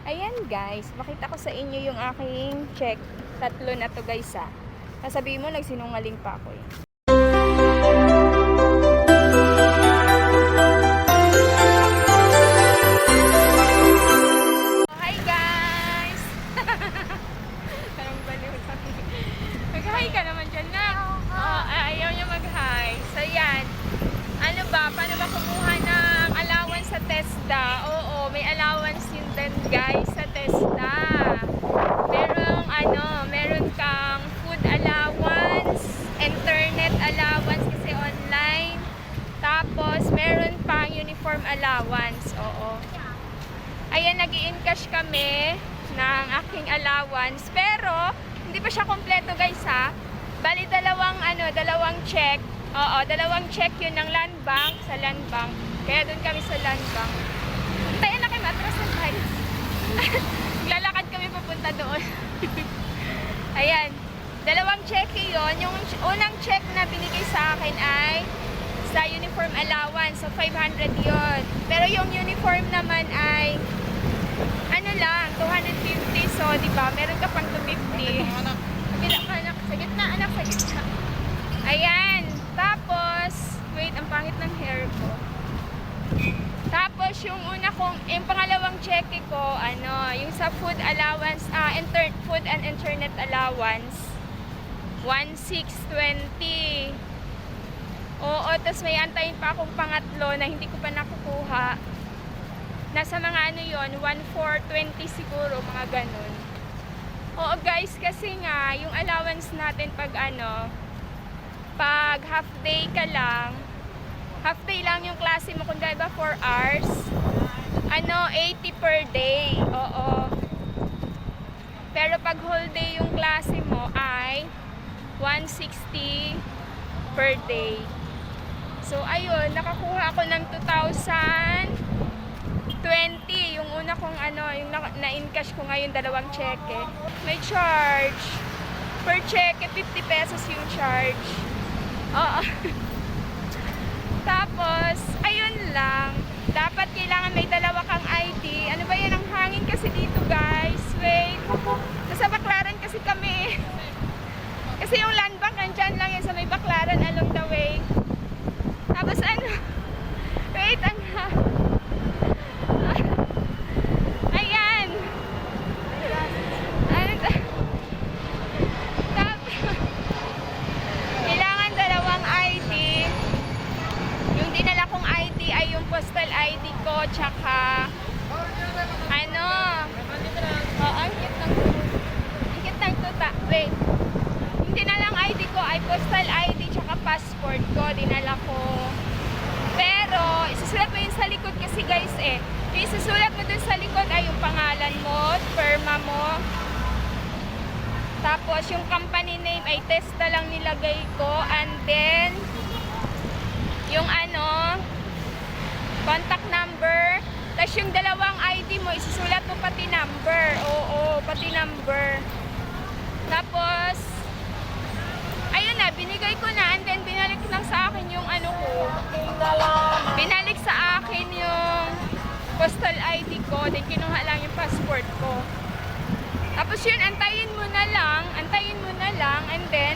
Ayan guys, makita ko sa inyo yung aking check. Tatlo na to guys ha. Nasabihin mo, nagsinungaling pa ako eh. Hi guys! Parang baliw kami. Mag-hi ka naman dyan na. Ayaw niya mag-hi. So yan. Ano ba? Paano ba kumuha ng allowance sa TESDA? Oo, may allowance yun din guys sa TESDA. Meron kang food allowance, internet allowance kasi online. Tapos meron pang uniform allowance. Oo. Ayan, nag-i-encash kami ng aking allowance. Pero hindi pa siya kompleto guys ha. Bali dalawang check. Oo, dalawang check yun ng Land Bank, sa Land Bank. Kaya doon kami sa Land Bank. Tayo na kayo, matras na tayo. Lalakad kami papunta doon. Ayan, dalawang check yun. Yung unang check na binigay sa akin ay sa uniform allowance. So 500 yun. Pero yung uniform naman ay ano lang, 250. So, di ba, meron ka pang 250. Kabila ka, anak. Sa gitna, anak, sa gitna. Ayan. Tapos, wait, ang pangit ng hair ko. Tapos, yung pangalawang check ko, yung sa food allowance, food and internet allowance, 1,620. Oo, tapos may antayin pa akong pangatlo na hindi ko pa nakukuha. Nasa mga yon, 1,420 siguro, mga ganun. Oo guys, kasi nga, yung allowance natin pag half day ka lang, half day lang yung klase mo, kung diba 4 hours, 80 per day. Oo. Pero pag whole day yung klase mo ay 160 per day. So ayun, nakakuha ako ng 2,020 yung una kong yung na-encash ko ngayon, dalawang cheque. May charge per cheque, 50 pesos yung charge. Oo. Tapos, ayun lang. Dapat kailangan may dalawa kang ID. Ano ba yan? Ang hangin kasi dito, guys. Wait. Nasa Baclaran kasi kami. Kasi yung Land Bank, nandyan lang yan sa may Baclaran along the way. Tapos wait, ayan. Kailangan dalawang ID. Yung dinala kong ID ay yung postal ID ko, tsaka ang higit ng tuta. Wait. Yung dinalang ID ko ay postal ID tsaka passport ko, dinala ko. Pero isusulat mo yun sa likod kasi guys yung isusulat mo dun sa likod ay yung pangalan mo, firma mo. Tapos yung company name ay TESDA lang nilagay ko, and then yung contact number. Tapos yung dalawang ID mo, isusulat mo pati number. Oo, pati number. Tapos ayun na, binigay ko na, and then binalik lang sa akin yung ko. Binalik sa akin yung postal ID ko, then kinuha lang yung passport ko. Tapos yun, antayin mo na lang, and then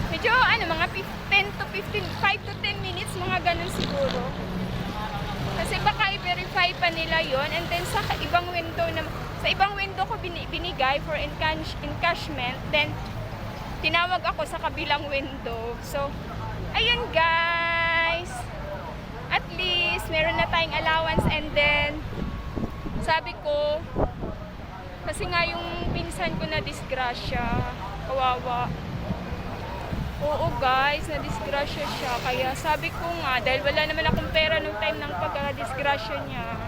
medyo mga 10 to 15, 5 to 10 minutes, mga ganun siguro. Kasi baka i-verify pa nila yon, and then sa ibang window ko binigay for encashment, then tinawag ako sa kabilang window. So, ayun guys. At least, meron na tayong allowance, and then sabi ko, kasi nga yung pinsan ko na disgrasya, kawawa. Oo guys, na-disgrasya siya. Kaya sabi ko nga, dahil wala naman akong pera nung time ng pagka-disgrasya niya,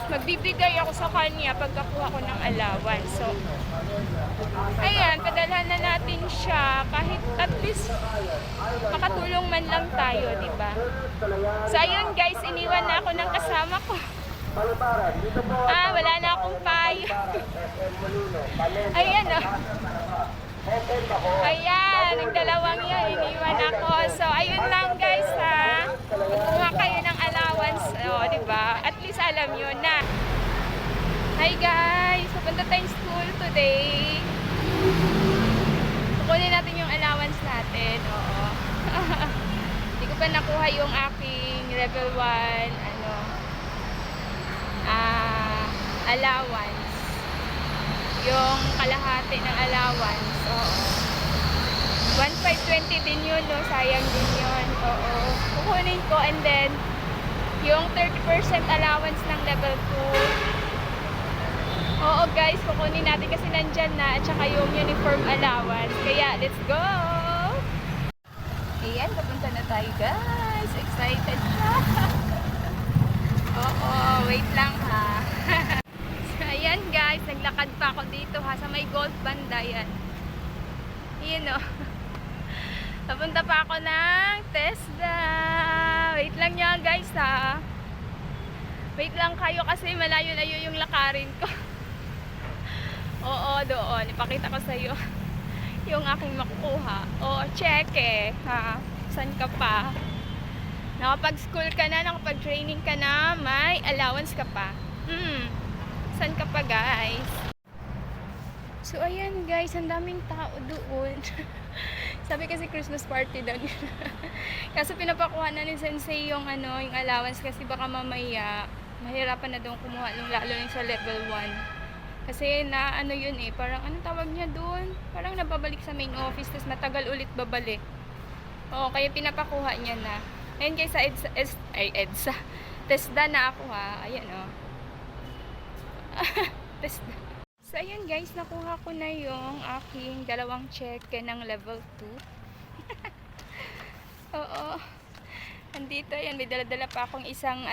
magbibigay ako sa kanya pagkakuha ko ng allowance. So, ayan, padalhan na natin siya. Kahit at least makatulong man lang tayo, diba? So, ayun guys, iniwan na ako ng kasama ko. Wala na akong payo. Ayan Ayan, nagdalawang yun, iniwan ako. So, ayun lang guys ha. Magkuha kayo ng allowance, diba? At least alam nyo na. Hi guys! Pupunta tayong school today. Kukunin natin yung allowance natin. Oo. Hindi ko pa nakuha yung aking level 1 allowance. Yung kalahati ng allowance. Oo. 1,520 din yun, no? Sayang din yun. Oo. Kukunin ko and then yung 30% allowance ng level 2. Oo guys, kukunin natin kasi nandyan na at saka yung uniform allowance. Kaya let's go! Ayan, papunta na tayo guys. Excited siya. Oo, wait lang ha. So, ayan guys, naglakad pa ako dito ha sa may golf banda yan. Ayan o. Papunta pa ako ng TESDA. Wait lang nyo guys ha. Wait lang kayo kasi malayo-layo yung lakarin ko. Oo, doon. Ipakita ko sa'yo yung aking makukuha. Oo, check ha. Saan ka pa? Nakapag-school ka na, nakapag-training ka na, may allowance ka pa. Saan ka pa guys? So, ayan guys, ang daming tao doon. Sabi kasi Christmas party daw nila. Kaso pinapakuha na ni Sensei yung yung allowance kasi baka mamaya mahirapan na doon kumuha lalo yung sa level 1. Kasi na yun parang anong tawag niya doon? Parang nababalik sa main office tapos matagal ulit babalik. Oo, kaya pinapakuha niya na. Ayun guys, sa EDSA. TESDA na ako ha. Ayan TESDA. So, ayan guys, nakuha ko na yung aking dalawang cheque ng level 2. Oo. Andito, ayan, may dala-dala pa akong isang,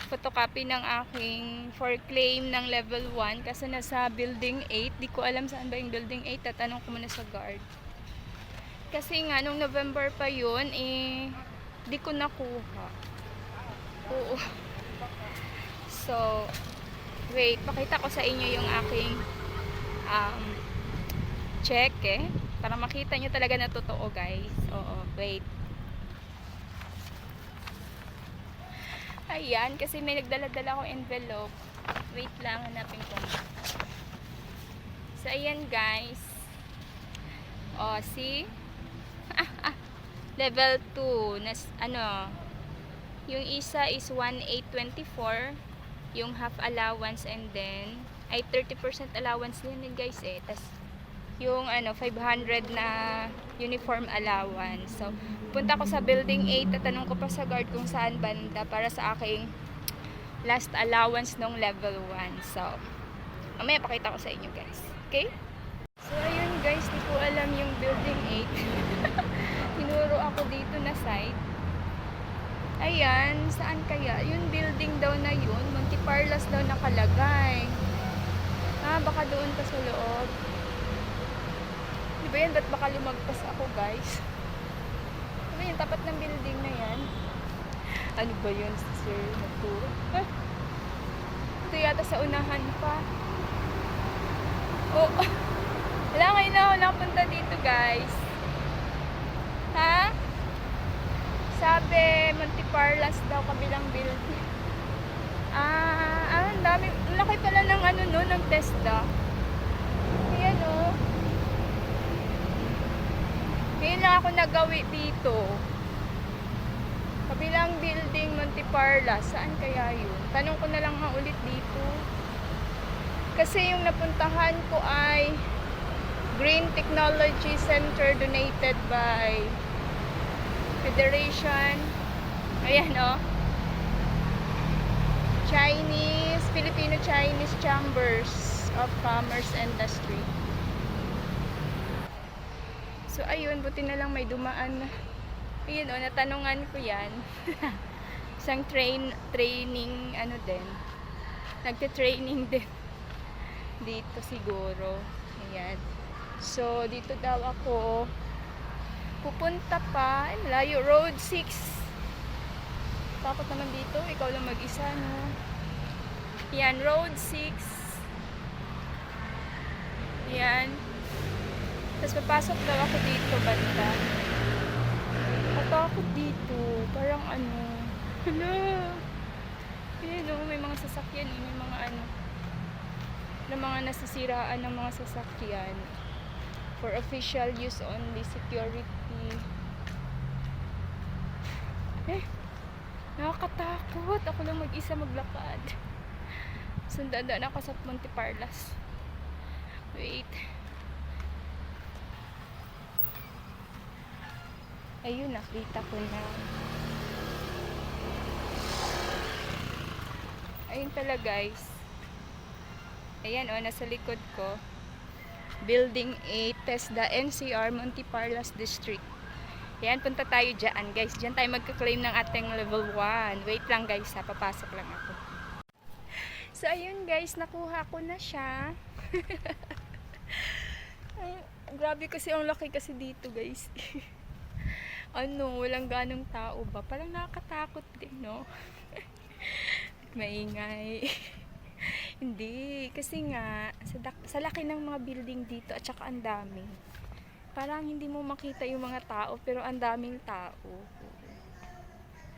photocopy ng aking for claim ng level 1 kasi nasa building 8. Di ko alam saan ba yung building 8. Tatanong ko muna sa guard. Kasi nga, nung November pa yun, di ko nakuha. Oo. So, wait, pakita ko sa inyo yung aking cheque para makita nyo talaga na totoo guys. Oo, wait. Ayan, kasi may nagdala-dala akong envelope. Wait lang, hanapin ko. So, ayan guys. O, see? Level 2. Yung isa is 1,824. Yung half allowance and then, ay 30% allowance din guys Tas, yung 500 na uniform allowance. So, punta ko sa building 8, tatanong ko pa sa guard kung saan banda para sa aking last allowance nung level 1. So, mamaya pakita ko sa inyo guys. Okay? So, ayun guys, di ko alam yung building 8. Tinuro ako dito na site. Ayan, saan kaya? Yung building daw na yun, Monteparlas daw nakalagay. Baka doon pa sa loob. Di ba yan? Ba't baka lumagpas ako guys? Ano yung tapat ng building na yan? Ano ba yun, sir? Ito yata sa unahan pa. Oh, wala ngayon na ako napunta dito guys. Ha? Sabi, Monteparlas daw, kabilang building. Ang dami. Laki pala ng ng TESDA. Ayan Ngayon lang ako nagawi dito. Kabilang building, Monteparlas. Saan kaya yun? Tanong ko na lang nga ulit dito. Kasi yung napuntahan ko ay Green Technology Center donated by Federation. Ayan Filipino-Chinese Chambers of Commerce Industry. So, ayun, buti na lang may dumaan. Ayun natanungan ko yan. Isang training, din. Nagte-training din. Dito siguro. Ayan. So, dito daw ako pupunta pa. Layo, road 6. Takot naman dito. Ikaw lang mag-isa, no? Yan, road 6. Yan. Tapos papasok daw ako dito, banda. Katakot dito. Parang Hala. Ayan may mga sasakyan, may mga ng mga nasisiraan ng mga sasakyan. For official use only, security. Nakakatakot. Ako lang mag-isa maglakad. Sundandaan ako sa Monte Parlas. Wait. Ayun, nakita ko na. Ayun pala guys. Ayan nasa likod ko. Building 8, TESDA NCR, Monte Parlas District. Ayan, punta tayo dyan guys. Dyan tayo magka-claim ng ating level 1. Wait lang guys ha, papasok lang ako. So ayun guys, nakuha ko na siya. Ay, grabe kasi ang laki kasi dito guys. Walang ganong tao ba? Parang nakakatakot din, no? Maingay. Hindi, kasi nga sa laki ng mga building dito at saka ang dami. Parang hindi mo makita yung mga tao pero ang daming tao.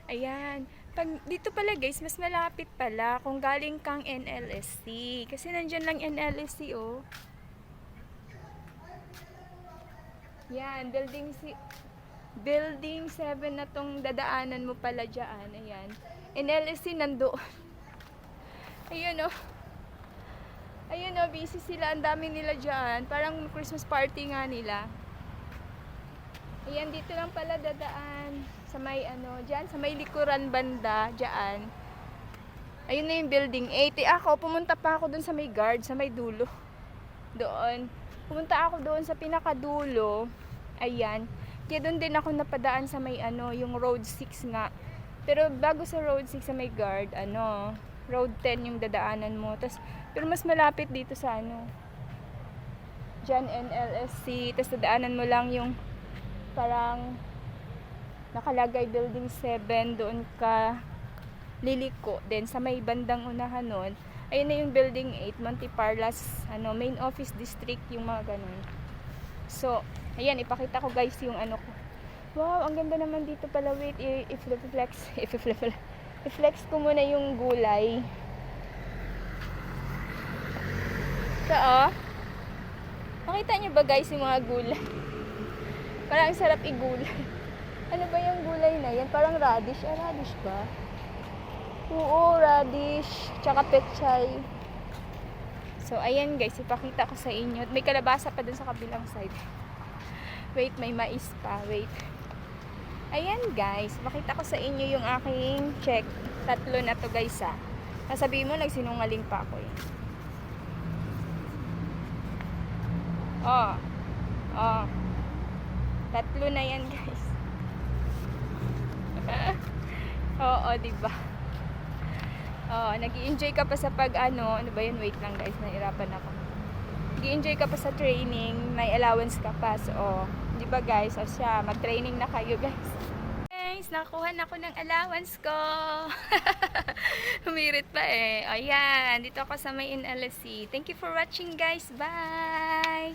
Ayan. Dito pala guys, mas malapit pala kung galing kang NLSC. Kasi nandyan lang NLSC oh. Yan, Building 7 na tong dadaanan mo pala dyan. Ayan. NLSC nandoon. Ayun oh. Ayun oh, busy sila. Ang dami nila dyan. Parang Christmas party nga nila. Ayan, dito lang pala dadaan. Sa may dyan, sa may likuran banda, dyan. Ayun na yung building 8. Ako, pumunta pa ako dun sa may guard, sa may dulo. Doon. Pumunta ako doon sa pinakadulo. Ayan. Kaya doon din ako napadaan sa may yung road 6 nga. Pero bago sa road 6 sa may guard, road 10 yung dadaanan mo. Pero mas malapit dito sa dyan NLSC. Tapos dadaanan mo lang yung parang nakalagay building 7, doon ka liliko. Then sa may bandang unahan nun, ayun na yung building 8, Monte Parlas, main office district, yung mga ganun. So, ayan, ipakita ko guys yung ko. Wow, ang ganda naman dito pala. Wait, i-flex ko muna yung gulay. So, nakita nyo ba guys yung mga gulay? Parang sarap igulay. Ano ba yung gulay na yan? Parang radish. Radish ba? Oo, radish. Tsaka pechay. So, ayan guys. Ipakita ko sa inyo. May kalabasa pa dun sa kabilang side. Wait, may mais pa. Wait. Ayan guys. Ipakita ko sa inyo yung aking check. 3 na to guys ha. Sasabihin mo, nagsinungaling pa ako eh. Oh. 3 na yan guys. Oo, diba? Nag-i-enjoy ka pa sa ano ba yun? Wait lang guys, nahirapan ako. Nag-i-enjoy ka pa sa training, may allowance ka pa. So, diba guys? O siya, mag-training na kayo guys. Guys, nakuha na ako ng allowance ko. Humirit pa eh. O yan, dito ako sa may NLSC. Thank you for watching guys. Bye!